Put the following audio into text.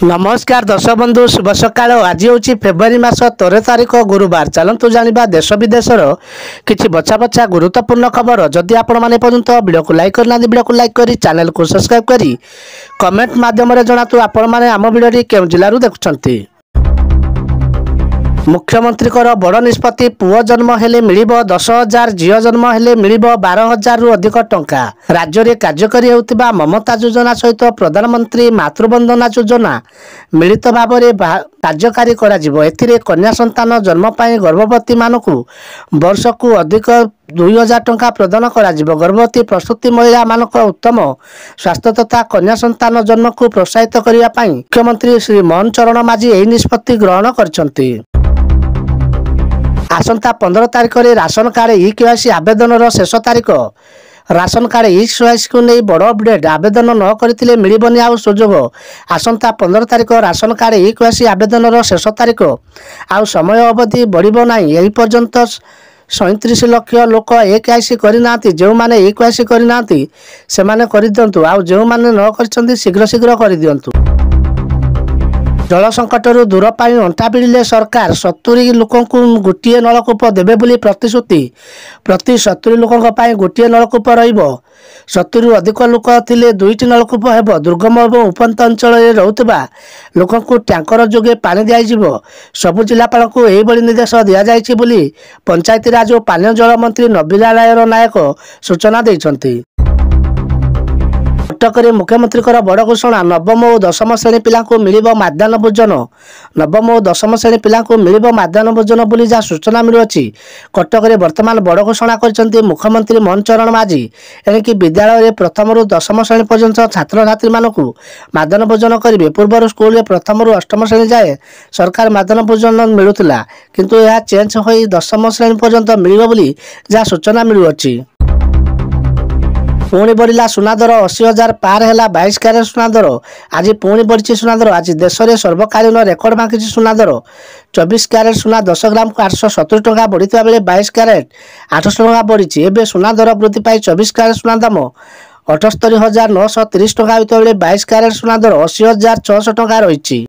नमस्कार दर्शक बंधु शुभ सकाळ। आज हूँ फेब्रुआरी मास 13 तारिख गुरुवार। चलतु जानिबा देश विदेशर किछि बछा बछा गुरुत्वपूर्ण खबर। जदि आपण माने पर्यंत वीडियो को लाइक करना वीडियो को लाइक करी चैनल को सब्सक्राइब करी कमेंट माध्यम रे जणातु आपण माने आम वीडियो केउ जिल्लारू देखुछंती। मुख्यमंत्री बड़ निष्पत्ति पुओ जन्म हेले मिलिबो 10,000 झील जन्म हेले मिलिबो 12,000 रु अधिक टंका। राज्य में कार्यकारी होउतिबा ममता योजना सहित प्रधानमंत्री मातृवंदना योजना मिलित भाव में कार्यकारी करा जिवो। एथिरे कन्या संतान जन्म पाई गर्भवती मानकु वर्ष को अधिक 2,000 टंका प्रदान करा जिवो। गर्भवती प्रसूति महिला मानक उत्तम स्वास्थ्य तथा कन्या संतान जन्म को प्रोत्साहित करिया पाई मुख्यमंत्री श्री मोहन चरण माझी एही निष्पत्ति ग्रहण करछंती। आसंता 15 तारिख में राशन कार्ड ई-केवाईसी आवेदन शेष तारिख। राशन कार्ड ई-केवाईसी को नहीं बड़ अपडेट। आवेदन न करथिले मिलिबनी आउ सुजोग। आसंता 15 तारिख राशन कार्ड ई-केवाईसी आवेदन शेष तारिख। आउ समय अवधि बढ़िबो नाही। एही पर्यंत 37 लाख लोक ई-केवाईसी करना। जो माने ई-केवाईसी करना से माने कर दियंतु। आउ जो माने न करछंती शीघ्र शीघ्र कर दियंतु। जल संकट दूर पाई अंटा भिड़िले सरकार 70 लोक गोटे नलकूप देवे बोली प्रतिश्रुति। प्रति 70 लोक गोटे नलकूप रहिबो। 70 अधिक लोक थिले 2टी नलकूप हेबो। दुर्गम और उपंत अंचल रहुतबा लोक टैंकर जोगे पानी दियाजिबो। सबु जिलापाल को एही बड़ी निर्देश दिया जायछि बोली पंचायती राज और पानीय जल मंत्री नबीला रायर नायक सूचना दैछंती। कटक मुख्यमंत्री बड़ घोषणा। नवम और दशम श्रेणी पिला मिलिबो मध्याह्न भोजन। नवम और दशम श्रेणी पिला मिलिबो मध्याह्न भोजन बोली जहाँ सूचना मिलुछि। कटक वर्तमान बड़ घोषणा करछंती मुख्यमंत्री मोहन चरण माझी। एणिकी विद्यालय में प्रथम रु दशम श्रेणी पर्यंत छात्र छात्री मानक मध्याह्न भोजन करेंगे। पूर्व स्कूल में प्रथम रु अष्टम श्रेणी जाए सरकार मध्याह्न भोजन मिलुला, किंतु यह चेंज हो दशम श्रेणी पर्यंत मिलिबो बोली जहाँ सूचना मिलुछि। पुणी बढ़ला सुना दर 80,000 पार है 22 क्यारेट सुना दर। आज पुणी बढ़ी सुना दर। आज देश में सर्वकालीन रेकर्ड भांगी सुना दर। 24 क्यारेट सुना 10 ग्राम को 870 टंका बढ़ी बेले 22 क्यारेट 800 टंका बढ़ी। एवं सुना दर वृद्धि पाई 24 क्यारेट सुना दाम 78,930 टंका होता बेले 22 क्यारेट सुना दर 80,600 टंका रही।